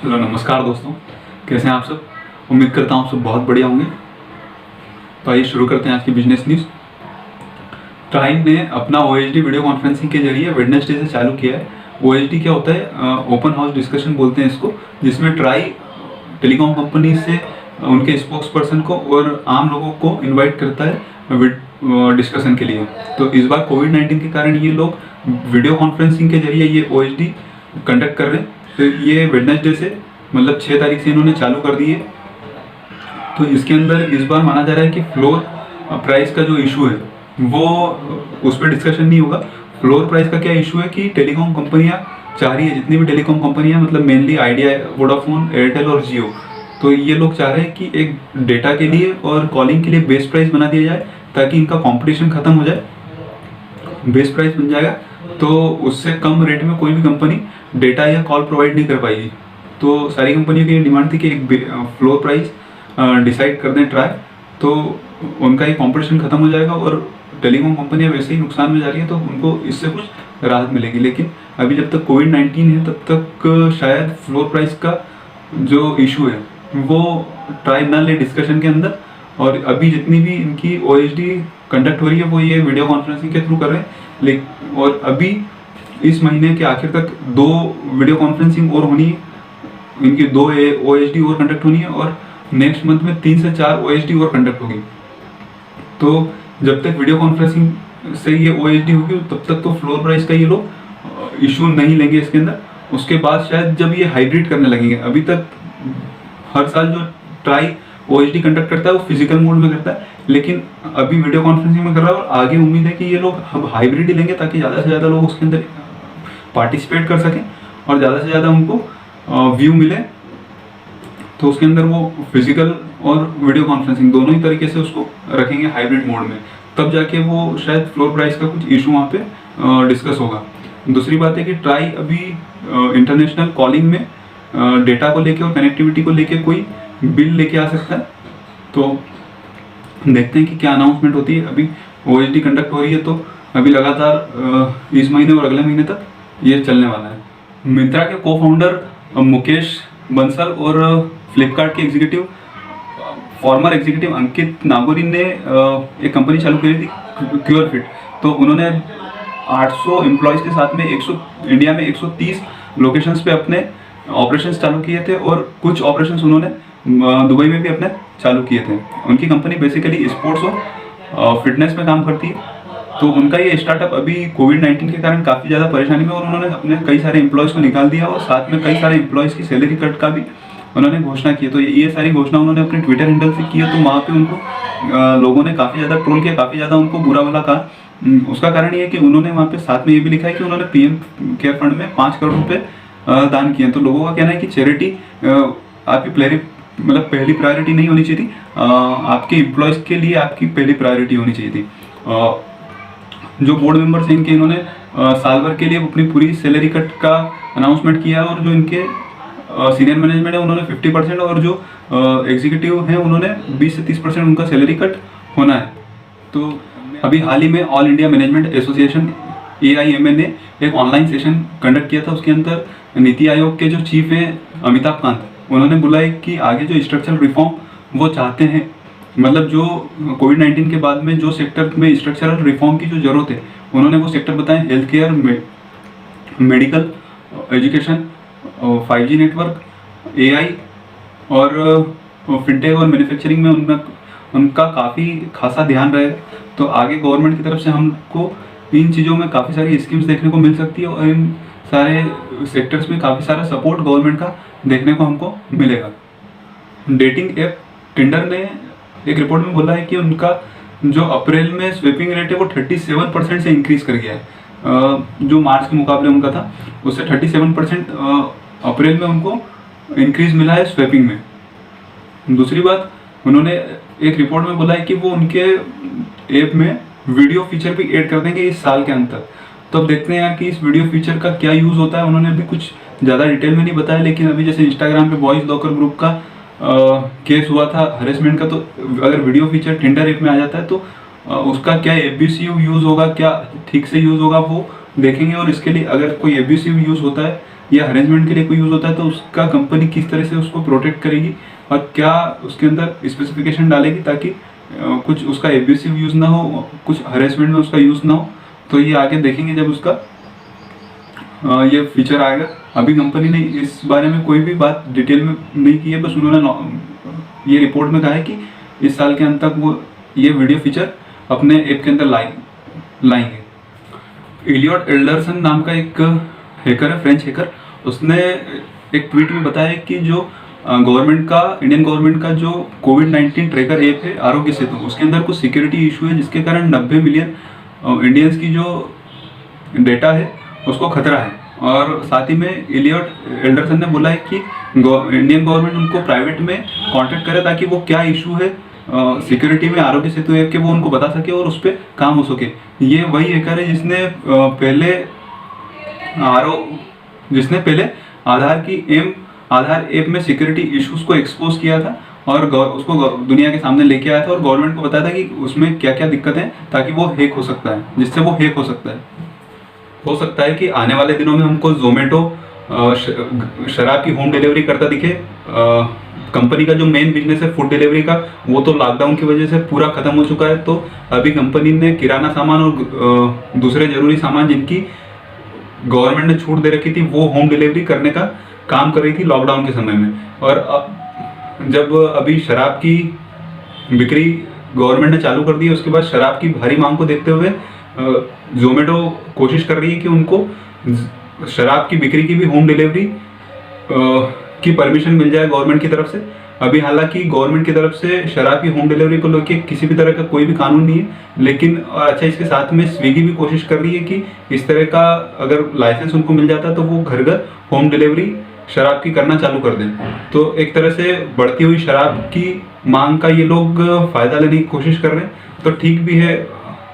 Hello नमस्कार दोस्तों, कैसे हैं आप सब। उम्मीद करता हूँ आप सब बहुत बढ़िया होंगे। तो आइए शुरू करते हैं आज की बिजनेस न्यूज़। ट्राई ने अपना OHD वीडियो कॉन्फ्रेंसिंग के जरिए वेडनेसडे से चालू किया है। OHD क्या होता है? ओपन हाउस डिस्कशन बोलते हैं इसको, जिसमें ट्राई टेलीकॉम कंपनी से उनके स्पोक्स पर्सन को और आम लोगों को इन्वाइट करता है डिस्कशन के लिए। तो इस बार कोविड-19 के कारण ये लोग वीडियो कॉन्फ्रेंसिंग के जरिए ये OHD कंडक्ट कर रहे हैं। तो ये वेडनेसडे से मतलब 6 तारीख से इन्होंने चालू कर दी है। तो इसके अंदर इस बार माना जा रहा है कि फ्लोर प्राइस का जो इशू है वो उस पर डिस्कशन नहीं होगा। फ्लोर प्राइस का क्या इशू है कि टेलीकॉम कंपनियां चाह रही है, जितनी भी टेलीकॉम कंपनियां मतलब मेनली आइडिया, वोडाफोन, एयरटेल और जियो, तो ये लोग चाह रहे हैं कि एक डेटा के लिए और कॉलिंग के लिए बेस्ट प्राइस बना दिया जाए ताकि इनका कंपटीशन खत्म हो जाए। बेस्ट प्राइस बन जाएगा तो उससे कम रेट में कोई भी कंपनी डेटा या कॉल प्रोवाइड नहीं कर पाएगी। तो सारी कंपनियों की डिमांड थी कि एक फ्लोर प्राइस डिसाइड कर दें ट्राई, तो उनका ये कंपटीशन खत्म हो जाएगा और टेलीकॉम कंपनियां वैसे ही नुकसान में जा रही है तो उनको इससे कुछ राहत मिलेगी। लेकिन अभी जब तक कोविड-19 है तब तक शायद फ्लोर प्राइस का जो इशू है वो ट्राई ना ले डिस्कशन के अंदर। और अभी जितनी भी इनकी OHD कंडक्ट हो रही है वो ये वीडियो कॉन्फ्रेंसिंग के थ्रू कर रहे हैं। लेकिन और अभी इस महीने के आखिर तक 2 वीडियो कॉन्फ्रेंसिंग और होनी है, इनकी 2 OHD और कंडक्ट होनी है और नेक्स्ट मंथ में 3 से 4 OHD और कंडक्ट होगी। तो जब तक वीडियो कॉन्फ्रेंसिंग से ये OHD होगी तब तक तो फ्लोर प्राइस का ये लोग इशू नहीं लेंगे इसके अंदर। उसके बाद शायद जब ये हाइब्रिड करने लगेंगे, अभी तक हर साल जो ट्राई OHD कंडक्ट करता है वो फिजिकल मोड में करता है, लेकिन अभी वीडियो कॉन्फ्रेंसिंग में कर रहा है और आगे उम्मीद है कि ये लोग अब हाइब्रिड ही लेंगे ताकि ज़्यादा से ज़्यादा लोग उसके अंदर पार्टिसिपेट कर सकें और ज़्यादा से ज़्यादा उनको व्यू मिले। तो उसके अंदर वो फिजिकल और वीडियो कॉन्फ्रेंसिंग दोनों ही तरीके से उसको रखेंगे हाइब्रिड मोड में, तब जाके वो शायद फ्लोर प्राइस का कुछ इशू वहाँ पे डिस्कस होगा। दूसरी बात है कि ट्राई अभी इंटरनेशनल कॉलिंग में डेटा को लेके और कनेक्टिविटी को लेके कोई बिल लेके आ सकता है। तो देखते हैं कि क्या अनाउंसमेंट होती है। अभी OHD कंडक्ट हो रही है तो अभी लगातार इस महीने और अगले महीने तक ये चलने वाला है। मिंत्रा के को फाउंडर मुकेश बंसल और फ्लिपकार्ट के एग्जीक्यूटिव फॉर्मर एग्जीक्यूटिव अंकित नागोरिन ने एक कंपनी चालू करी थी क्योरफिट। तो उन्होंने 800 एम्प्लॉयज़ के साथ में इंडिया में 130 लोकेशंस पे अपने ऑपरेशंस चालू किए थे और कुछ ऑपरेशंस उन्होंने दुबई में भी अपने चालू किए थे। उनकी कंपनी बेसिकली स्पोर्ट्स और फिटनेस में काम करती है। तो उनका ये स्टार्टअप अभी कोविड-19 के कारण काफ़ी ज़्यादा परेशानी में और उन्होंने अपने कई सारे एम्प्लॉयज़ को निकाल दिया और साथ में कई सारे एम्प्लॉयज़ की सैलरी कट का भी उन्होंने घोषणा की। तो ये सारी घोषणा उन्होंने अपने ट्विटर हैंडल से की है। तो वहाँ पे उनको लोगों ने काफ़ी ज़्यादा ट्रोल किया, काफ़ी ज़्यादा उनको बुरा भला कहा। उसका कारण ये है कि उन्होंने वहाँ पे साथ में ये भी लिखा है कि उन्होंने PM केयर फंड में 5 करोड़ रुपये दान किए। तो लोगों का कहना है कि चैरिटी आपकी पहली प्रायोरिटी नहीं होनी चाहिए थी, आपके एम्प्लॉयज़ के लिए आपकी पहली प्रायोरिटी होनी चाहिए थी। जो बोर्ड मेंबर्स हैं इनके, इन्होंने साल भर के लिए अपनी पूरी सैलरी कट का अनाउंसमेंट किया और जो इनके सीनियर मैनेजमेंट है उन्होंने 50% और जो एग्जीक्यूटिव हैं उन्होंने 20 से 30% उनका सैलरी कट होना है। तो अभी हाल ही में all India management association AIMA ने एक ऑनलाइन सेशन कंडक्ट किया था। उसके अंदर नीति आयोग के जो चीफ हैं अमिताभ कांत, उन्होंने बोला है कि आगे जो स्ट्रक्चरल रिफॉर्म वो चाहते हैं, मतलब जो कोविड-19 के बाद में जो सेक्टर में स्ट्रक्चरल रिफॉर्म की जो ज़रूरत है उन्होंने वो सेक्टर बताए, health care, medical, education, 5G network, AI और फिनटेक और मैन्युफैक्चरिंग में उनका काफ़ी खासा ध्यान रहेगा। तो आगे गवर्नमेंट की तरफ से हमको इन चीज़ों में काफ़ी सारी स्कीम्स देखने को मिल सकती है और इन सारे सेक्टर्स में काफ़ी सारा सपोर्ट गवर्नमेंट का देखने को हमको मिलेगा। डेटिंग ऐप टिंडर ने एक रिपोर्ट में बोला है कि उनका जो अप्रैल में स्वेपिंग रेट है वो 37% से इंक्रीज कर गया है। जो मार्च के मुकाबले उनका था उससे 37% अप्रैल में उनको इंक्रीज मिला है स्वेपिंग में। दूसरी बात, उन्होंने एक रिपोर्ट में बोला है कि वो उनके ऐप में वीडियो फीचर भी ऐड कर देंगे इस साल के अंत तक। तो अब देखते हैं यार कि इस वीडियो फीचर का क्या यूज़ होता है। उन्होंने अभी कुछ ज़्यादा डिटेल में नहीं बताया, लेकिन अभी जैसे इंस्टाग्राम पे बॉयज़ लॉकर ग्रुप का केस हुआ था हरेसमेंट का, तो अगर वीडियो फीचर टिंडर ऐप में आ जाता है तो उसका क्या FBCU यूज़ होगा, क्या ठीक से यूज़ होगा वो देखेंगे। और इसके लिए अगर कोई FBCU यूज़ होता है ये अरेंजमेंट के लिए कोई यूज़ होता है तो उसका कंपनी किस तरह से उसको प्रोटेक्ट करेगी और क्या उसके अंदर स्पेसिफिकेशन डालेगी ताकि कुछ उसका एब्यूसिव यूज़ ना हो, कुछ हरेसमेंट में उसका यूज़ ना हो। तो ये आगे देखेंगे जब उसका ये फीचर आएगा। अभी कंपनी ने इस बारे में कोई भी बात डिटेल में नहीं की है, बस उन्होंने ये रिपोर्ट में कहा है कि इस साल के अंत तक वो ये वीडियो फीचर अपने ऐप के अंदर लाएंगे। इलियट एल्डरसन नाम का एक हैकर है, फ्रेंच हैकर, उसने एक ट्वीट में बताया कि जो इंडियन गवर्नमेंट का जो कोविड-19 ट्रैकर ऐप है आरोग्य सेतु, उसके अंदर कुछ सिक्योरिटी इशू है जिसके कारण 90 मिलियन इंडियंस की जो डेटा है उसको खतरा है। और साथ ही में इलियट एल्डरसन ने बोला है कि इंडियन गवर्नमेंट उनको प्राइवेट में कांटेक्ट करे ताकि वो क्या इशू है सिक्योरिटी में आरोग्य सेतु ऐप के वो उनको बता सके और उस पर काम हो सके। ये वही हैकर है जिसने पहले आधार ऐप में सिक्योरिटी इश्यूज को एक्सपोज किया था और उसको दुनिया के सामने लेके आया था और गवर्नमेंट को बताया था कि उसमें क्या क्या दिक्कत है ताकि वो हैक हो सकता है, जिससे वो हैक हो सकता है कि आने वाले दिनों में हमको जोमेटो शराब की होम डिलीवरी करता दिखे। कंपनी का जो मेन बिजनेस है फूड डिलीवरी का, वो तो लॉकडाउन की वजह से पूरा खत्म हो चुका है। तो अभी कंपनी ने किराना सामान और दूसरे जरूरी सामान जिनकी गवर्नमेंट ने छूट दे रखी थी वो होम डिलीवरी करने का काम कर रही थी लॉकडाउन के समय में। और अब जब अभी शराब की बिक्री गवर्नमेंट ने चालू कर दी है, उसके बाद शराब की भारी मांग को देखते हुए जोमेटो कोशिश कर रही है कि उनको शराब की बिक्री की भी होम डिलीवरी की परमिशन मिल जाए गवर्नमेंट की तरफ से। अभी हालांकि गवर्नमेंट की तरफ से शराब की होम डिलीवरी को लेकर किसी भी तरह का कोई भी कानून नहीं है, लेकिन अच्छा इसके साथ में स्विगी भी कोशिश कर रही है कि इस तरह का अगर लाइसेंस उनको मिल जाता तो वो घर घर होम डिलीवरी शराब की करना चालू कर दें। तो एक तरह से बढ़ती हुई शराब की मांग का ये लोग फायदा लेने की कोशिश कर रहे हैं। तो ठीक भी है,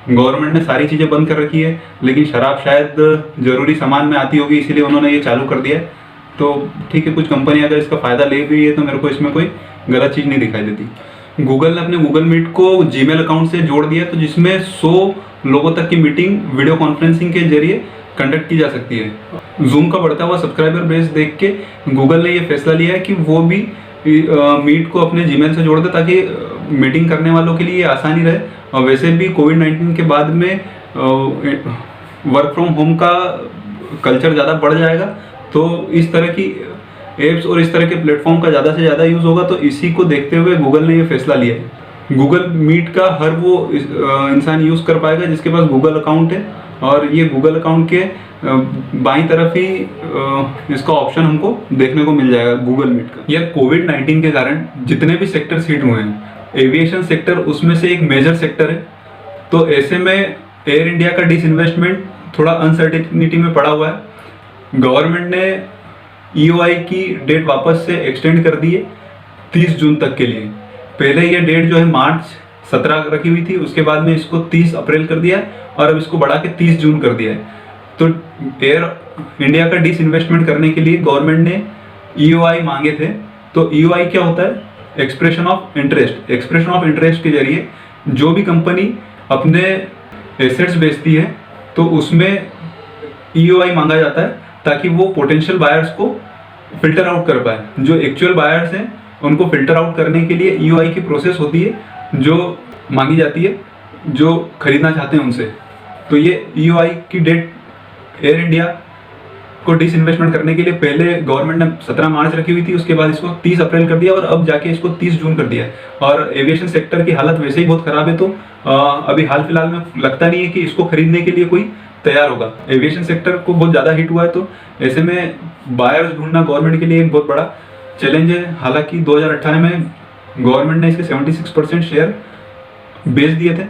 गवर्नमेंट ने सारी चीज़ें बंद कर रखी है, लेकिन शराब शायद जरूरी सामान में आती होगी इसीलिए उन्होंने ये चालू कर दिया है। तो ठीक है, कुछ कंपनी अगर इसका फ़ायदा ले भी है तो मेरे को इसमें कोई गलत चीज़ नहीं दिखाई देती। गूगल ने अपने गूगल मीट को जीमेल अकाउंट से जोड़ दिया, तो जिसमें 100 लोगों तक की मीटिंग वीडियो कॉन्फ्रेंसिंग के जरिए कंडक्ट की जा सकती है। जूम का बढ़ता हुआ सब्सक्राइबर बेस देख के गूगल ने ये फैसला लिया है कि वो भी मीट को अपने जीमेल से जोड़ दे ताकि मीटिंग करने वालों के लिए ये आसानी रहे। और वैसे भी कोविड-19 के बाद में वर्क फ्रॉम होम का कल्चर ज़्यादा बढ़ जाएगा, तो इस तरह की एप्स और इस तरह के प्लेटफॉर्म का ज़्यादा से ज़्यादा यूज़ होगा। तो इसी को देखते हुए गूगल ने ये फैसला लिया है। गूगल मीट का हर वो इंसान यूज़ कर पाएगा जिसके पास गूगल अकाउंट है, और ये गूगल अकाउंट के बाईं तरफ ही इसका ऑप्शन हमको देखने को मिल जाएगा गूगल मीट का। यार कोविड-19 के कारण जितने भी सेक्टर्स हिट हुए हैं, एविएशन सेक्टर उसमें से एक मेजर सेक्टर है। तो ऐसे में एयर इंडिया का डिसइन्वेस्टमेंट थोड़ा अनसर्टेनिटी में पड़ा हुआ है। गवर्नमेंट ने EOI की डेट वापस से एक्सटेंड कर दी है 30 जून तक के लिए। पहले ये डेट जो है मार्च 17 रखी हुई थी, उसके बाद में इसको 30 अप्रैल कर दिया है और अब इसको बढ़ा के 30 जून कर दिया है। तो एयर इंडिया का डिसइन्वेस्टमेंट करने के लिए गवर्नमेंट ने EOI मांगे थे। तो EOI क्या होता है? Expression of interest. Expression of interest के जरिए जो भी कंपनी अपने एसेट्स बेचती है तो उसमें EOI मांगा जाता है ताकि वो पोटेंशियल बायर्स को फिल्टर आउट कर पाए। जो एक्चुअल बायर्स हैं उनको फिल्टर आउट करने के लिए EOI की प्रोसेस होती है जो मांगी जाती है जो खरीदना चाहते हैं उनसे। तो ये EOI की डेट एयर इंडिया को डिसइन्वेस्टमेंट करने के लिए पहले गवर्नमेंट ने 17 मार्च रखी हुई थी, उसके बाद इसको 30 अप्रैल कर दिया और अब जाके इसको 30 जून कर दिया है। और एविएशन सेक्टर की हालत वैसे ही बहुत ख़राब है, तो अभी हाल फिलहाल में लगता नहीं है कि इसको खरीदने के लिए कोई तैयार होगा। एविएशन सेक्टर को बहुत ज़्यादा हिट हुआ है, तो ऐसे में बायर्स ढूंढना गवर्नमेंट के लिए एक बहुत बड़ा चैलेंज है। हालांकि 2018 में गवर्नमेंट ने इसके 76% शेयर बेच दिए थे।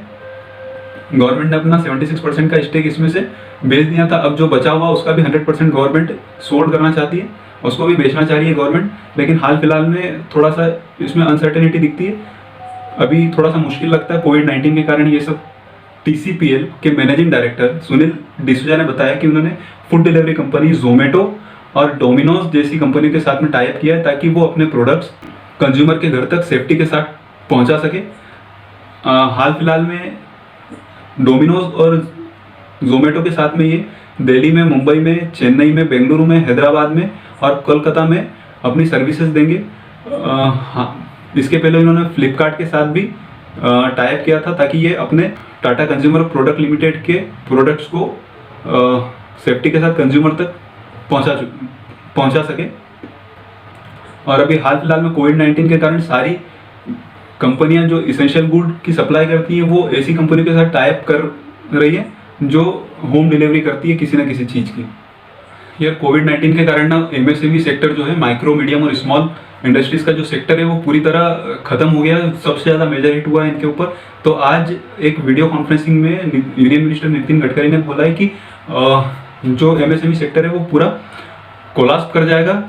गवर्नमेंट ने अपना 76% का स्टेक इसमें से बेच दिया था। अब जो बचा हुआ उसका भी 100% गवर्नमेंट सोल्ड करना चाहती है, उसको भी बेचना चाह रही है गवर्नमेंट। लेकिन हाल फिलहाल में थोड़ा सा इसमें अनसर्टेनिटी दिखती है, अभी थोड़ा सा मुश्किल लगता है कोविड-19 के कारण ये सब। TCPL के मैनेजिंग डायरेक्टर सुनील डिसूजा ने बताया कि उन्होंने फूड डिलीवरी कंपनी जोमेटो और डोमिनोज जैसी कंपनी के साथ में टाई अप किया है ताकि वो अपने प्रोडक्ट्स कंज्यूमर के घर तक सेफ्टी के साथ पहुंचा सके। हाल फिलहाल में डोमिनोज और जोमेटो के साथ में ये दिल्ली में, मुंबई में, चेन्नई में, बेंगलुरु में, हैदराबाद में और कोलकाता में अपनी सर्विसेज देंगे। हाँ, इसके पहले इन्होंने फ्लिपकार्ट के साथ भी टाई अप किया था ताकि ये अपने टाटा कंज्यूमर प्रोडक्ट लिमिटेड के प्रोडक्ट्स को सेफ्टी के साथ कंज्यूमर तक पहुंचा सके। और अभी हाल फिलहाल में कोविड-19 के कारण सारी कंपनियां जो इसेंशियल गुड की सप्लाई करती हैं वो ऐसी कंपनियों के साथ टाई अप कर रही है जो होम डिलीवरी करती है किसी ना किसी चीज़ की। यार कोविड-19 के कारण ना एमएसएमई सेक्टर जो है, माइक्रो, मीडियम और स्मॉल इंडस्ट्रीज का जो सेक्टर है वो पूरी तरह खत्म हो गया। सबसे ज़्यादा मेजर हिट हुआ है इनके ऊपर। तो आज एक वीडियो कॉन्फ्रेंसिंग में यूनियन मिनिस्टर नितिन गडकरी ने बोला है कि जो एमएसएमई सेक्टर है वो पूरा कोलैप्स कर जाएगा।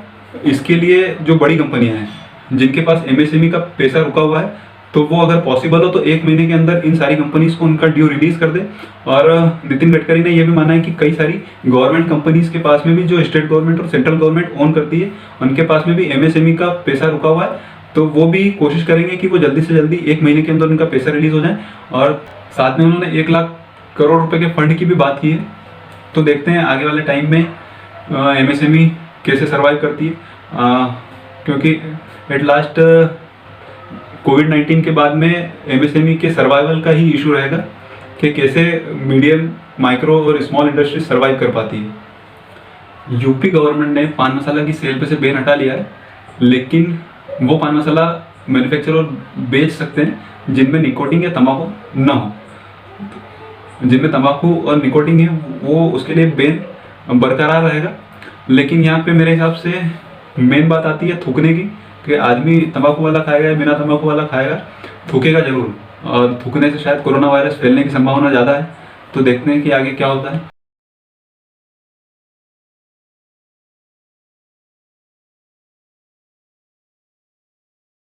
इसके लिए जो बड़ी कंपनियां हैं जिनके पास एमएसएमई का पैसा रुका हुआ है, तो वो अगर पॉसिबल हो तो 1 महीने के अंदर इन सारी कंपनीज को उनका ड्यू रिलीज कर दे। और नितिन गडकरी ने यह भी माना है कि कई सारी गवर्नमेंट कंपनीज के पास में भी, जो स्टेट गवर्नमेंट और सेंट्रल गवर्नमेंट ओन करती है, उनके पास में भी एमएसएमई का पैसा रुका हुआ है। तो वो भी कोशिश करेंगे कि वो जल्दी से जल्दी 1 महीने के अंदर उनका पैसा रिलीज हो जाए। और साथ में उन्होंने 1 लाख करोड़ रुपए के फंड की भी बात की है। तो देखते हैं आगे वाले टाइम में एमएसएमई कैसे सर्वाइव करती है, क्योंकि एट लास्ट कोविड-19 के बाद में एमएसएमई के सर्वाइवल का ही इशू रहेगा कि कैसे मीडियम, माइक्रो और स्मॉल इंडस्ट्री सर्वाइव कर पाती है। यूपी गवर्नमेंट ने पान मसाला की सेल पे से बैन हटा लिया है, लेकिन वो पान मसाला मैन्युफैक्चरर बेच सकते हैं जिनमें निकोटीन या तंबाकू ना हो। जिनमें तंबाकू और निकोटीन है वो, उसके लिए बैन बरकरार रहेगा। लेकिन यहाँ पे मेरे हिसाब से मेन बात आती है थूकने की, कि आदमी तंबाकू वाला खाएगा या बिना तंबाकू वाला खाएगा, थूकेगा जरूर। और थूकने से शायद कोरोना वायरस फैलने की संभावना ज़्यादा है। तो देखते हैं कि आगे क्या होता है।